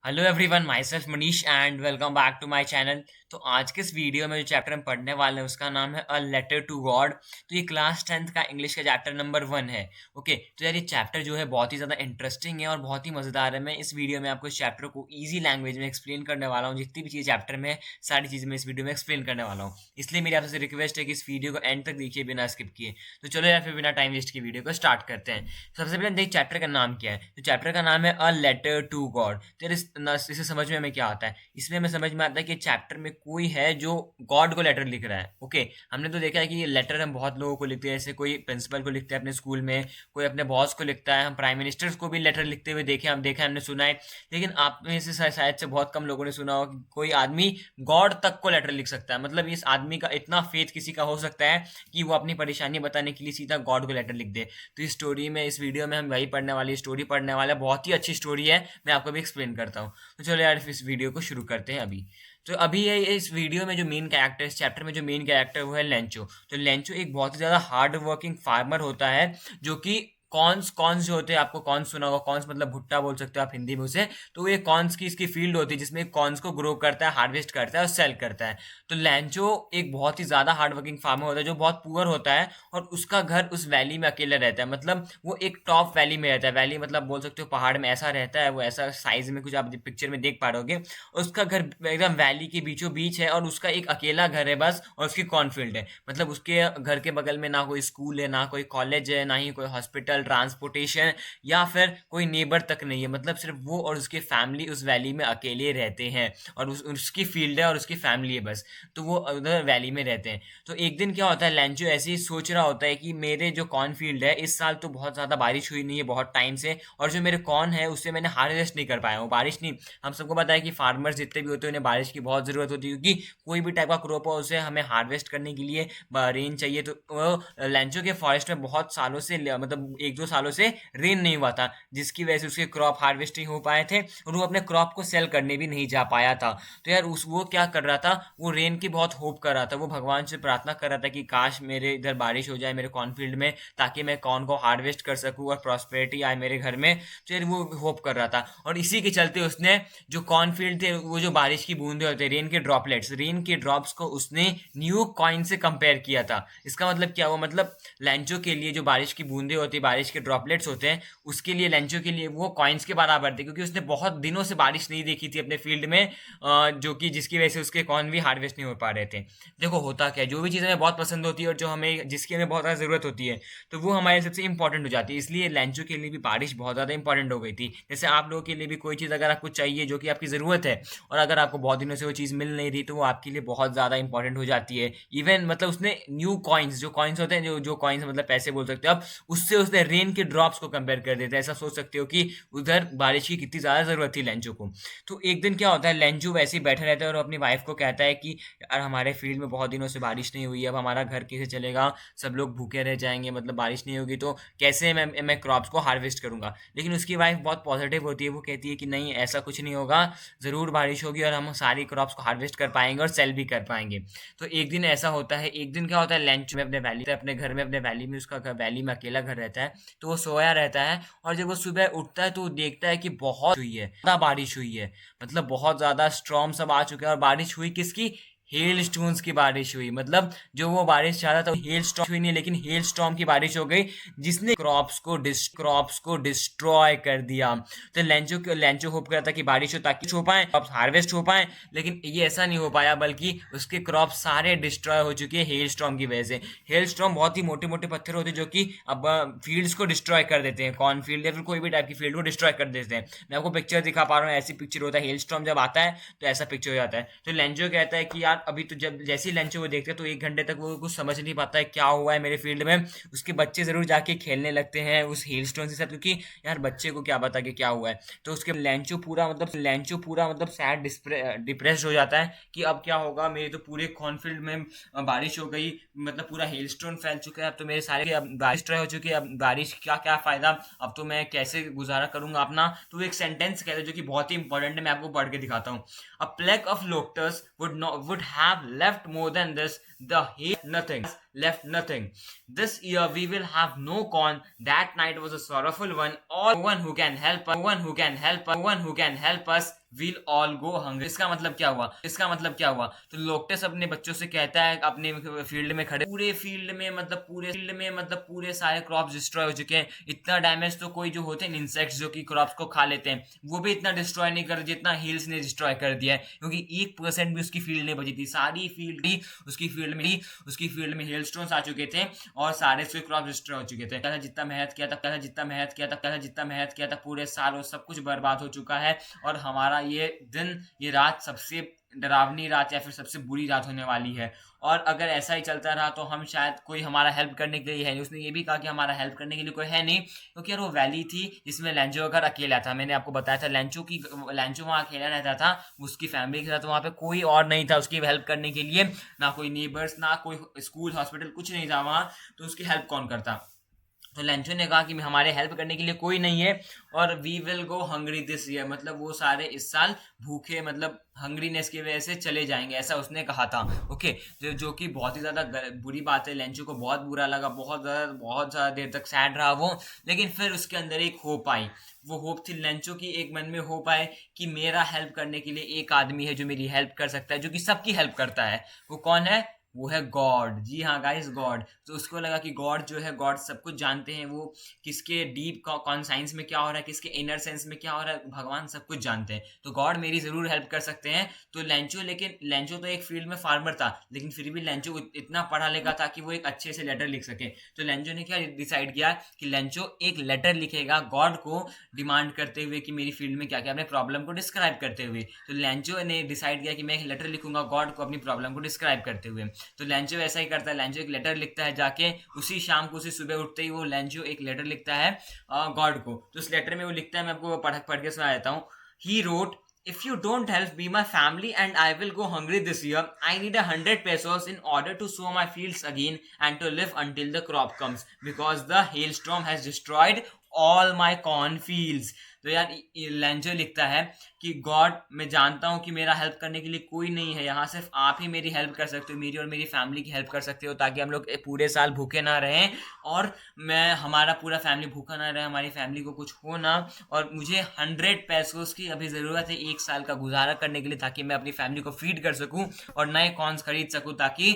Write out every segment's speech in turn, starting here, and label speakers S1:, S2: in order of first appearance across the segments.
S1: Hello everyone, myself Manish and welcome back to my channel. तो आज के इस वीडियो में जो चैप्टर हम पढ़ने वाले हैं उसका नाम है अ लेटर टू गॉड। तो ये क्लास 10th का इंग्लिश का चैप्टर नंबर 1 है। ओके, तो यार ये चैप्टर जो है बहुत ही ज़्यादा इंटरेस्टिंग है और बहुत ही मज़ेदार है। मैं इस वीडियो में आपको इस चैप्टर को ईजी लैंग्वेज में एक्सप्लेन करने वाला हूँ। जितनी भी चीज़ चैप्टर में है सारी चीज़ें मैं इस वीडियो में एक्सप्लेन करने वाला हूँ। इसलिए मेरी आपसे रिक्वेस्ट है कि इस वीडियो को एंड तक देखिए बिना स्किप किए। तो चलो यार फिर बिना टाइम वेस्ट की वीडियो को स्टार्ट करते हैं। सबसे पहले देखिए चैप्टर का नाम क्या है। तो चैप्टर का नाम है अ लेटर टू गॉड। तो इसे समझ में हमें क्या आता है, इसमें हमें समझ में आता है कि चैप्टर में कोई है जो गॉड को लेटर लिख रहा है। ओके, हमने तो देखा है कि ये लेटर हम बहुत लोगों को लिखते हैं, जैसे कोई प्रिंसिपल को लिखता है अपने स्कूल में, कोई अपने बॉस को लिखता है, हम प्राइम मिनिस्टर्स को भी लेटर लिखते हुए देखे, हम देखा, हमने सुना है। लेकिन आप में से शायद से बहुत कम लोगों ने सुना हो कि कोई आदमी गॉड तक को लेटर लिख सकता है। मतलब इस आदमी का इतना फेथ किसी का हो सकता है कि वो अपनी परेशानी बताने के लिए सीधा गॉड को लेटर लिख दे। तो इस स्टोरी में, इस वीडियो में हम वही पढ़ने वाली स्टोरी पढ़ने वाला, बहुत ही अच्छी स्टोरी है। मैं आपको भी एक्सप्लेन करता हूँ। तो चलो यार इस वीडियो को शुरू करते हैं अभी। तो अभी ये इस वीडियो में जो मेन कैरेक्टर, इस चैप्टर में जो मेन कैरेक्टर वो है लेंचो। तो लेंचो एक बहुत ही ज़्यादा हार्ड वर्किंग फार्मर होता है, जो कि कॉर्न्स कॉर्न्स जो होते हैं, आपको कॉर्न्स सुना होगा, कॉर्न्स मतलब भुट्टा बोल सकते हो आप हिंदी में उसे। तो ये कॉर्न्स की इसकी फील्ड होती है जिसमें कॉर्न्स को ग्रो करता है, हार्वेस्ट करता है और सेल करता है। तो लेंचो एक बहुत ही ज़्यादा हार्ड वर्किंग फार्मर होता है जो बहुत पुअर होता है, और उसका घर उस वैली में अकेला रहता है। मतलब वो एक टॉप वैली में रहता है। वैली मतलब बोल सकते हो पहाड़ में ऐसा रहता है, वो ऐसा साइज में कुछ आप पिक्चर में देख पा रहे होगे। उसका घर एकदम वैली के बीचों बीच है और उसका एक अकेला घर है बस, और उसकी कॉर्नफील्ड है। मतलब उसके घर के बगल में ना कोई स्कूल है, ना कोई कॉलेज है, ना ही कोई हॉस्पिटल, ट्रांसपोर्टेशन या फिर कोई नेबर तक नहीं है। मतलब सिर्फ वो और उसके फैमिली उस वैली में अकेले रहते हैं, और उसकी फील्ड है और उसकी फैमिली है बस। तो वो उधर वैली में रहते हैं। तो एक दिन क्या होता है, लेंचो ऐसे ही सोच रहा होता है कि मेरे जो कॉर्न फील्ड है, इस साल तो बहुत ज़्यादा बारिश हुई नहीं है बहुत टाइम से, और जो मेरे कॉर्न है उससे मैंने हार्वेस्ट नहीं कर पाया हूँ। बारिश नहीं, हम सबको पता है कि फार्मर्स जितने भी होते हैं उन्हें बारिश की बहुत ज़रूरत होती है, क्योंकि कोई भी टाइप का क्रॉप हो उसे हमें हार्वेस्ट करने के लिए रेन चाहिए। तो वो लेंचो के फॉरेस्ट में बहुत सालों से, मतलब 1-2 सालों से रेन नहीं हुआ था, जिसकी वजह से उसके क्रॉप हार्वेस्ट नहीं हो पाए थे, और वो अपने क्रॉप को सेल करने भी नहीं जा पाया था। तो यार उस वो क्या कर रहा था, वो रेन की बहुत होप कर रहा था। वो भगवान से प्रार्थना कर रहा था कि काश मेरे इधर बारिश हो जाए मेरे कॉर्नफील्ड में, ताकि मैं कॉर्न को हार्वेस्ट कर सकूं और प्रॉस्पेरिटी आए मेरे घर में। तो यार वो होप कर रहा था, और इसी के चलते उसने जो कॉर्नफील्ड थे, वो जो बारिश की बूंदे होते, रेन के ड्रॉपलेट्स, रेन के ड्रॉप्स को उसने न्यू कॉइन से कंपेयर किया था। इसका मतलब क्या हुआ, मतलब लेंचो के लिए जो बारिश की बूंदे होती है, बारिश के ड्रॉपलेट्स होते हैं, उसके लिए लेंचो के लिए वो कॉइन्स के बराबर थे, क्योंकि उसने बहुत दिनों से बारिश नहीं देखी थी अपने फील्ड में, जो कि जिसकी वजह से उसके कॉर्न भी हार्वेस्ट नहीं हो पा रहे थे। देखो होता क्या है, जो भी चीज़ हमें बहुत पसंद होती है और जो हमें, जिसकी हमें बहुत ज़्यादा ज़रूरत होती है, तो वो हमारे सबसे इंपॉर्टेंट हो जाती है। इसलिए लेंचो के लिए भी बारिश बहुत ज़्यादा इंपॉर्टेंट हो गई थी। जैसे आप लोगों के लिए भी कोई चीज़ अगर आपको चाहिए जो कि आपकी ज़रूरत है, और अगर आपको बहुत दिनों से वो चीज़ मिल नहीं रही, तो वो आपके लिए बहुत ज़्यादा इंपॉर्टेंट हो जाती है। इवन मतलब उसने न्यू कॉइन्स, जो कॉइन्स होते हैं, जो कॉइन्स मतलब पैसे बोल सकते हो आप, उससे उसने रेन के ड्रॉप्स को कंपेयर कर देता है। ऐसा सोच सकते हो कि उधर बारिश की कितनी ज़्यादा ज़रूरत थी लेंचो को। तो एक दिन क्या होता है, लेंचो वैसे ही बैठा रहता है और अपनी वाइफ को कहता है कि यार हमारे फील्ड में बहुत दिनों से बारिश नहीं हुई, अब हमारा घर कैसे चलेगा, सब लोग भूखे रह जाएंगे, मतलब बारिश नहीं होगी तो कैसे मैं क्रॉप्स को हार्वेस्ट करूंगा। लेकिन उसकी वाइफ बहुत पॉजिटिव होती है, वो कहती है कि नहीं ऐसा कुछ नहीं होगा, ज़रूर बारिश होगी और हम सारी क्रॉप्स को हार्वेस्ट कर पाएंगे और सेल भी कर पाएंगे। तो एक दिन ऐसा होता है, एक दिन क्या होता है, लंच में अपने वैली, अपने घर में, अपने वैली में, उसका वैली में अकेला घर रहता है। तो वो सोया रहता है, और जब वो सुबह उठता है तो वो देखता है कि बहुत हुई है, ज़्यादा बारिश हुई है। मतलब बहुत ज़्यादा स्ट्रॉम सब आ चुके हैं, और बारिश हुई किसकी, हेल स्टोन्स की बारिश हुई। मतलब जो वो बारिश चाहता था हेल स्टॉर्म हुई नहीं, लेकिन हेल स्टॉर्म की बारिश हो गई, जिसने क्रॉप्स को डिस्ट्रॉय कर दिया। तो लेंचो होप करता था कि बारिश हो ताकि हो पाए, क्रॉप्स हार्वेस्ट हो पाए, लेकिन ये ऐसा नहीं हो पाया, बल्कि उसके क्रॉप सारे डिस्ट्रॉय हो चुके हैं हेल स्टॉर्म की वजह से। हेल स्टॉर्म बहुत ही मोटे मोटे पत्थर होते हैं जो कि अब फील्ड्स को डिस्ट्रॉय कर देते हैं, कॉर्न फील्ड या फिर कोई भी टाइप की फील्ड को डिस्ट्रॉय कर देते हैं। मैं आपको पिक्चर दिखा पा रहा हूँ, ऐसी पिक्चर होता है, हेल स्टॉर्म जब आता है तो ऐसा पिक्चर हो जाता है। तो लेंचो कहता है कि यार अभी तो, जब जैसे ही लेंचो वो देखते हैं तो 1 घंटे तक वो कुछ समझ नहीं पाता है क्या हुआ है मेरे फील्ड में। उसके बच्चे जरूर जाके खेलने लगते हैं उस हेल स्टोन के साथ, क्योंकि यार बच्चे को क्या पता कि क्या हुआ है। तो उसके लेंचो पूरा मतलब सैड डिप्रेस्ड हो जाता है कि अब क्या होगा, मेरे तो पूरे कॉर्नफील्ड में बारिश हो गई, मतलब पूरा हेल स्टोन फैल चुका है, अब तो मेरे सारे, अब बारिश ट्राई हो चुकी है, अब बारिश का क्या फायदा, अब तो मैं कैसे गुजारा करूंगा अपना। तो वो एक सेंटेंस कहता है जो कि बहुत ही इंपॉर्टेंट है, मैं आपको पढ़ के दिखाता हूँ। A plague of locusts would have left more than this. The hail nothing left nothing. This year we will have no corn. That night was a sorrowful one. All no one who can help us. No one who can help us. No one who can help us will all go hungry. इसका मतलब क्या हुआ, इसका मतलब क्या हुआ? तो लोकटेस अपने बच्चों से कहता है, अपने फील्ड में खड़े, पूरे फील्ड में मतलब पूरे सारे क्रॉप्स डिस्ट्रॉय हो चुके हैं। इतना डैमेज तो कोई जो होते हैं इंसेक्ट्स जो कि क्रॉप्स को खा लेते हैं, वो भी इतना डिस्ट्रॉय नहीं कर जितना हेल्स ने डिस्ट्रॉय कर दिया है, क्योंकि 1% भी उसकी फील्ड नहीं बची थी। सारी फील्ड ही उसकी फील्ड में हेल स्टोन्स आ चुके थे और सारे उसके क्रॉप डिस्ट्रॉय हो चुके थे। जितना मेहनत किया था, पूरे साल वो सब कुछ बर्बाद हो चुका है। और हमारा ये रात सबसे डरावनी रात या फिर सबसे बुरी रात होने वाली है। और अगर ऐसा ही चलता रहा तो हम शायद, कोई हमारा हेल्प करने के लिए है नहीं। उसने ये भी कहा कि हमारा हेल्प करने के लिए कोई है नहीं, क्योंकि यार वो वैली थी जिसमें लेंचो का घर अकेला था। मैंने आपको बताया था लेंचो वहाँ अकेला रहता था, उसकी फैमिली के साथ। वहाँ पे कोई और नहीं था उसकी हेल्प करने के लिए, ना कोई नेबर्स, ना कोई स्कूल हॉस्पिटल, कुछ नहीं था वहाँ। तो उसकी हेल्प कौन करता? तो लेंचो ने कहा कि हमारे हेल्प करने के लिए कोई नहीं है, और we will go hungry this year, मतलब वो सारे इस साल भूखे, मतलब हंग्रीनेस की वजह से चले जाएंगे, ऐसा उसने कहा था। ओके, जो कि बहुत ही ज़्यादा बुरी बात है। लेंचो को बहुत बुरा लगा, बहुत ज़्यादा देर तक सैड रहा वो। लेकिन फिर उसके अंदर एक होप आई। वो होप थी लेंचो की, एक मन में होप आए कि मेरा हेल्प करने के लिए एक आदमी है जो मेरी हेल्प कर सकता है, जो कि सबकी हेल्प करता है। वो कौन है? वो है गॉड। जी हाँ गाइस, गॉड। तो उसको लगा कि गॉड जो है, गॉड सब कुछ जानते हैं। वो किसके डीप कॉन्साइंस में क्या हो रहा है, किसके इनर सेंस में क्या हो रहा है, भगवान सब कुछ जानते हैं। तो गॉड मेरी जरूर हेल्प कर सकते हैं। तो लेकिन लेंचो तो एक फील्ड में फार्मर था, लेकिन फिर भी लेंचो इतना पढ़ा लिखा था कि वो एक अच्छे से लेटर लिख सके। तो लेंचो ने क्या डिसाइड किया कि लेंचो एक लेटर लिखेगा गॉड को, डिमांड करते हुए कि मेरी फील्ड में क्या क्या, अपने प्रॉब्लम को डिस्क्राइब करते हुए। तो लेंचो ने डिसाइड किया कि मैं एक लेटर लिखूंगा गॉड को अपनी प्रॉब्लम को डिस्क्राइब करते हुए। तो लेंचो ऐसा ही करता है, लेंचो एक लेटर लिखता है जाके, उसी शाम को, उसी सुबह उठते ही वो लेंचो एक लेटर लिखता है गॉड को। तो उस लेटर में वो लिखता है, मैं आपको पढ़ के सुना देता हूँ। He wrote, if you don't help be my family and I will go hungry this year. I need 100 pesos in order to sow my fields again and to live until the crop comes, because the hailstorm has destroyed all my corn fields. तो यार लेंजो लिखता है कि God, मैं जानता हूँ कि मेरा हेल्प करने के लिए कोई नहीं है यहाँ, सिर्फ आप ही मेरी हेल्प कर सकते हो, मेरी और मेरी फैमिली की हेल्प कर सकते हो, ताकि हम लोग पूरे साल भूखे ना रहें, और हमारा पूरा फैमिली भूखा ना रहे, हमारी फैमिली को कुछ हो ना। और मुझे 100 पैसों की अभी ज़रूरत है एक साल का गुजारा करने के लिए, ताकि मैं अपनी फैमिली को फीड कर सकूँ और नए कॉर्न्स खरीद सकूँ, ताकि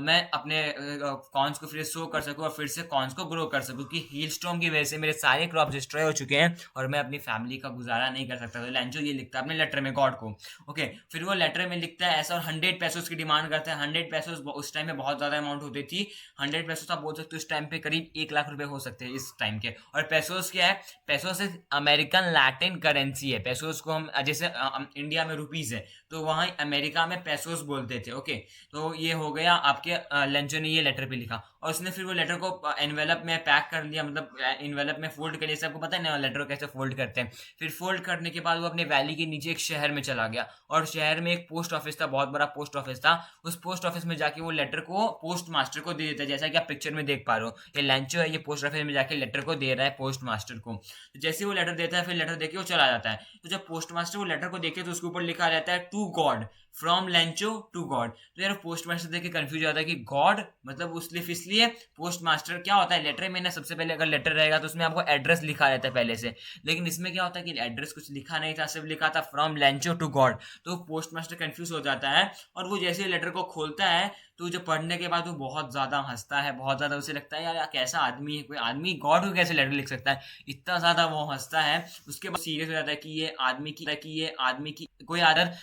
S1: मैं अपने कॉर्न्स को फिर सो कर सकूँ और फिर से कॉर्न्स को ग्रो कर सकूँ। कि हील स्टॉर्म की वजह से मेरे सारे क्रॉप डिस्ट्रॉय हो चुके हैं और मैं अपनी फैमिली का गुजारा नहीं कर सकता। तो लेंचो ये लिखता है अपने लेटर में गॉड को। ओके, फिर वो लेटर में लिखता है ऐसा, और 100 पैसों की डिमांड करता है। 100 पैसों उस टाइम में बहुत ज़्यादा अमाउंट होती थी। 100 पैसों आप बोल सकते हो उस टाइम पे करीब 1 लाख रुपए हो सकते हैं इस टाइम के। और पैसोस क्या है? पैसोस अमेरिकन लैटिन करेंसी है। पैसोस को हम जैसे इंडिया में रुपीज है, तो वहाँ अमेरिका में पैसोस बोलते थे। ओके, तो ये हो गया आपके लेंचो ने ये लेटर पे लिखा, और उसने फिर वो लेटर को एनवेलप में पैक कर लिया, मतलब एनवेलप में फोल्ड कर लिया। सबको पता है ना लेटर को कैसे फोल्ड करते हैं। फिर फोल्ड करने के बाद वो अपने वैली के नीचे एक शहर में चला गया, और शहर में एक पोस्ट ऑफिस था, बहुत बड़ा पोस्ट ऑफिस था। उस पोस्ट ऑफिस में जाके वो लेटर को पोस्ट मास्टर को दे देता है, जैसा कि आप पिक्चर में देख पा रहे हो। ये लेंचो है, ये पोस्ट ऑफिस में जाके लेटर को दे रहा है पोस्ट मास्टर को। तो जैसे वो लेटर देता है, फिर लेटर देके वो चला जाता है। तो जब पोस्ट मास्टर वो लेटर को देखे तो उसके ऊपर लिखा रहता है to God, from Lencho to God. तो यार पोस्ट मास्टर देख के कंफ्यूज हो जाता है कि गॉड मतलब इसलिए पोस्ट मास्टर क्या होता है। लेटर में ना सबसे पहले अगर लेटर रहेगा तो उसमें आपको एड्रेस लिखा रहता है पहले से, लेकिन इसमें क्या होता है कि एड्रेस कुछ लिखा नहीं था, सिर्फ लिखा था फ्रॉम लेंचो टू गॉड। तो पोस्ट मास्टर कंफ्यूज हो जाता है, और वो जैसे लेटर को खोलता है तो जो पढ़ने के बाद वो बहुत ज्यादा हंसता है, बहुत ज्यादा उसे लगता है यार कैसा आदमी है, कोई आदमी गॉड को कैसे लेटर लिख सकता है। इतना ज्यादा वो हंसता है। उसके बाद सीरियस हो जाता है कि ये आदमी की कोई आदर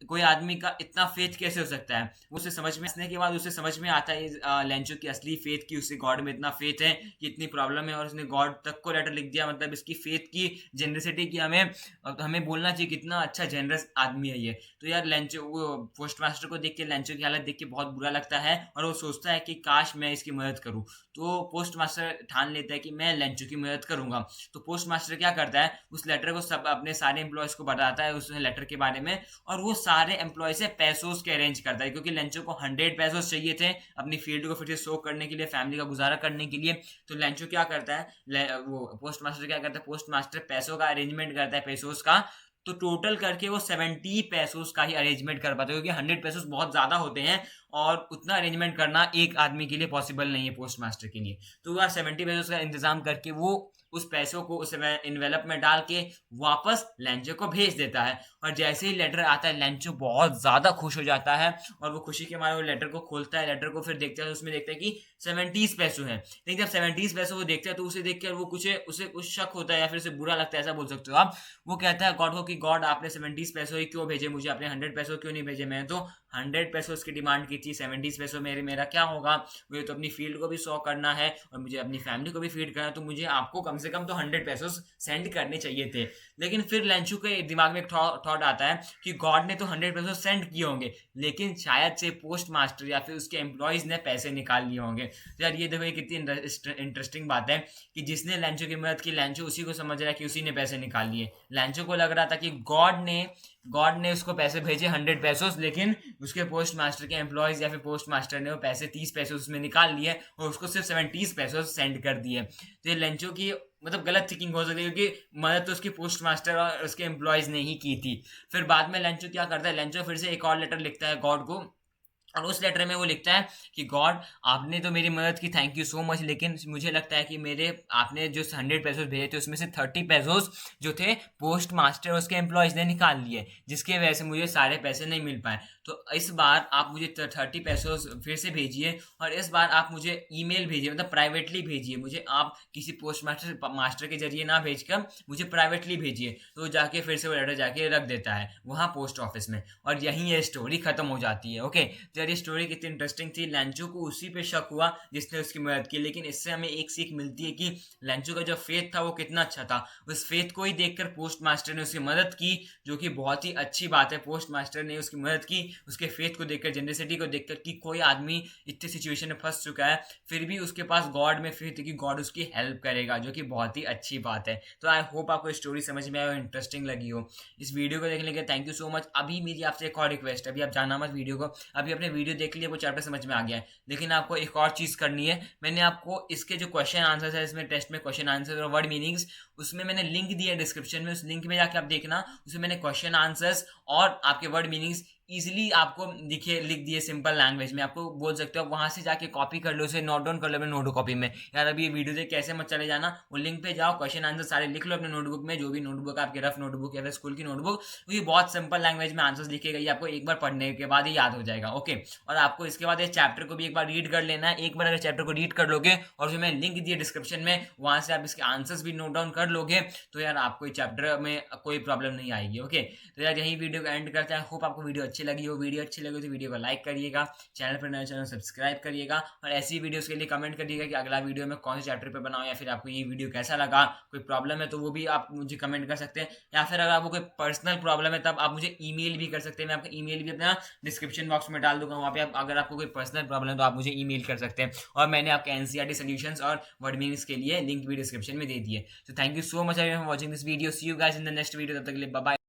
S1: कोई आदमी का इतना फेथ कैसे हो सकता है। उसे समझ में आने के बाद उसे समझ में आता है लेंचो की असली फेथ की, उसे गॉड में इतना फेथ है कि इतनी प्रॉब्लम है और उसने गॉड तक को लेटर लिख दिया। मतलब इसकी फेथ की, जेनरसिटी की हमें बोलना चाहिए कितना अच्छा जेनरस आदमी है ये। तो यार लेंचो वो पोस्ट मास्टर को देख के, लेंचो की हालत देख के बहुत बुरा लगता है, और वो सोचता है कि काश मैं इसकी मदद करूं। तो पोस्ट मास्टर ठान लेता है कि मैं लेंचो की मदद करूंगा। तो पोस्ट मास्टर क्या करता है, उस लेटर को सब अपने सारे एम्प्लॉयज को बताता है उस लेटर के बारे में, और वो सारे एम्प्लॉय से पैसों के अरेंज करता है, क्योंकि लेंचो को 100 पैसों चाहिए थे अपनी फील्ड को फिर से शो करने के लिए, फैमिली का गुजारा करने के लिए। तो लेंचो क्या करता है, वो पोस्ट मास्टर क्या करता है, पोस्ट मास्टर पैसों का अरेंजमेंट करता है, पैसों का। तो टोटल करके वो 70 पैसों का ही अरेंजमेंट कर पाते हैं, क्योंकि 100 पैसों बहुत ज्यादा होते हैं और उतना अरेंजमेंट करना एक आदमी के लिए पॉसिबल नहीं है पोस्ट मास्टर के लिए। तो वह 70 पेसोस का इंतजाम करके वो उस पैसों को उस इन्वेलप में डाल के वापस लेंचो को भेज देता है। और जैसे ही लेटर आता है लेंचो बहुत ज़्यादा खुश हो जाता है और वो खुशी के मारे वो लेटर को खोलता है। लेटर को फिर देखता है तो उसमें देखता है कि 70 पैसों है। लेकिन जब 70 पैसों वो देखता है तो उसे देख कर वो उसे कुछ शक होता है या फिर उसे बुरा लगता है, ऐसा बोल सकते हो आप। वो कहता है गॉड को कि गॉड आपने 70 पैसों ही क्यों भेजे मुझे, आपने 100 पैसों क्यों नहीं भेजे, मैंने तो 100 पैसों की डिमांड की थी, 70 पैसों मेरा क्या होगा, मुझे तो अपनी फील्ड को भी शो करना है और मुझे अपनी फैमिली को भी फीड करना है, तो मुझे आपको कम से कम तो 100 पैसों सेंड करने चाहिए थे। लेकिन फिर लेंचू के दिमाग में एक थॉट आता है कि गॉड ने तो 100 पैसों सेंड किए होंगे, लेकिन शायद से पोस्ट मास्टर या फिर उसके एम्प्लॉयज ने पैसे निकाल लिए होंगे। तो यार ये देखो ये कितनी इंटरेस्टिंग बात है कि जिसने लेंचो की मदद की लेंचो उसी को समझ रहा है कि उसी ने पैसे निकाल लिए। लेंचो को लग रहा था कि गॉड ने उसको पैसे भेजे 100 पैसों, लेकिन उसके पोस्ट मास्टर के एम्प्लॉयज या फिर पोस्ट मास्टर ने वो पैसे 30 पैसों उसमें निकाल लिए और उसको सिर्फ 70 पैसों सेंड कर दिए। तो ये लेंचो की मतलब गलत थिंकिंग हो सकती है क्योंकि मदद तो उसकी पोस्ट मास्टर और उसके एम्प्लॉयज ने ही की थी। फिर बाद में लेंचो क्या करता है, लेंचो फिर से एक और लेटर लिखता है गॉड को और उस लेटर में वो लिखता है कि गॉड आपने तो मेरी मदद की, थैंक यू सो मच, लेकिन मुझे लगता है कि मेरे आपने जो 100 पैसों भेजे थे उसमें से 30 पैसों जो थे पोस्ट मास्टर और उसके एम्प्लॉयज ने निकाल लिए, जिसके वजह से मुझे सारे पैसे नहीं मिल पाए। तो इस बार आप मुझे 30 पैसों फिर से भेजिए और इस बार आप मुझे ईमेल भेजिए, मतलब प्राइवेटली भेजिए, मुझे आप किसी पोस्ट मास्टर के जरिए ना भेजकर मुझे प्राइवेटली भेजिए। तो जाके फिर से वो लेटर जाके रख देता है वहाँ पोस्ट ऑफिस में और यहीं ये स्टोरी खत्म हो जाती है। ओके, ये स्टोरी कितनी इंटरेस्टिंग थी। लेंचो को उसी पे शक हुआ जिसने उसकी मदद की, लेकिन इससे हमें एक सीख मिलती है कि लेंचो का जो फेथ था वो कितना अच्छा था। उस फेथ को ही देखकर पोस्ट मास्टर ने उसकी मदद की, जो कि बहुत ही अच्छी बात है। पोस्ट मास्टर ने उसकी मदद की उसके फेथ को देखकर, जेनरसिटी को देखकर कि कोई आदमी इतनी सिचुएशन में फंस चुका है फिर भी उसके पास गॉड में फेथ है कि गॉड उसकी हेल्प करेगा, जो कि बहुत ही अच्छी बात है। तो आई होप आपको स्टोरी समझ में आए और इंटरेस्टिंग लगी हो। इस वीडियो को देखने के लिए थैंक यू सो मच। अभी मेरी आपसे एक और रिक्वेस्ट है, अभी आप जाना मत वीडियो को, अभी अपने वीडियो देख लिए, वो चैप्टर समझ में आ गया है, लेकिन आपको एक और चीज़ करनी है। मैंने आपको इसके जो क्वेश्चन आंसर्स है, इसमें टेस्ट में क्वेश्चन आंसर्स और वर्ड मीनिंग्स, उसमें मैंने लिंक दिया है डिस्क्रिप्शन में, उस लिंक में जाके आप देखना, उसमें मैंने क्वेश्चन आंसर्स और आपके वर्ड मीनिंग्स इजीली आपको लिख दिए सिंपल लैंग्वेज में। आपको बोल सकते हो वहां से जाके कॉपी कर लो, उसे नोट डाउन कर लो अपने नोटबुक कॉपी में। यार अभी ये वीडियो देख कैसे मत चले जाना, वो लिंक पे जाओ, क्वेश्चन आंसर सारे लिख लो अपने नोटबुक में, जो भी नोटबुक आपके रफ नोटबुक या फिर स्कूल की नोटबुक, ये बहुत सिंपल लैंग्वेज में आंसर्स लिखे गए, आपको एक बार पढ़ने के बाद ही याद हो जाएगा। ओके, और आपको इसके बाद इस चैप्टर को भी एक बार रीड कर लेना है। एक बार अगर चैप्टर को रीड कर लोगे और जो मैंने लिंक दिए डिस्क्रिप्शन में वहां से आप इसके आंसर्स भी नोट डाउन कर लोगे, तो यार आपको चैप्टर में कोई प्रॉब्लम नहीं आएगी। ओके, तो यार यही वीडियो को एंड करते हैं। होप आपको वीडियो अच्छी लगी हो। वीडियो अच्छी लगी तो वीडियो को लाइक करिएगा, चैनल पर नए चैनल सब्सक्राइब करिएगा और ऐसी वीडियोस के लिए कमेंट करिएगा कि अगला वीडियो में कौन से चैप्टर पे बनाओ, या फिर आपको ये वीडियो कैसा लगा। कोई प्रॉब्लम है तो वो भी आप मुझे कमेंट कर सकते हैं, या फिर अगर आपको कोई पर्सनल प्रॉब्लम है तब आप मुझे ईमेल भी कर सकते हैं। मैं आपका ईमेल भी अपना डिस्क्रिप्शन बॉक्स में डाल दूंगा, वहाँ पे अगर आपको कोई पर्सनल प्रॉब्लम है तो आप मुझे ईमेल कर सकते हैं। और मैंने आपके एनसीईआरटी सॉल्यूशंस और वर्ड मीनिंग्स के लिए लिंक भी डिस्क्रिप्शन में दे दिए। तो thank you so much for watching this video. See you guys in the next video, तब तक के लिए बाय बाय।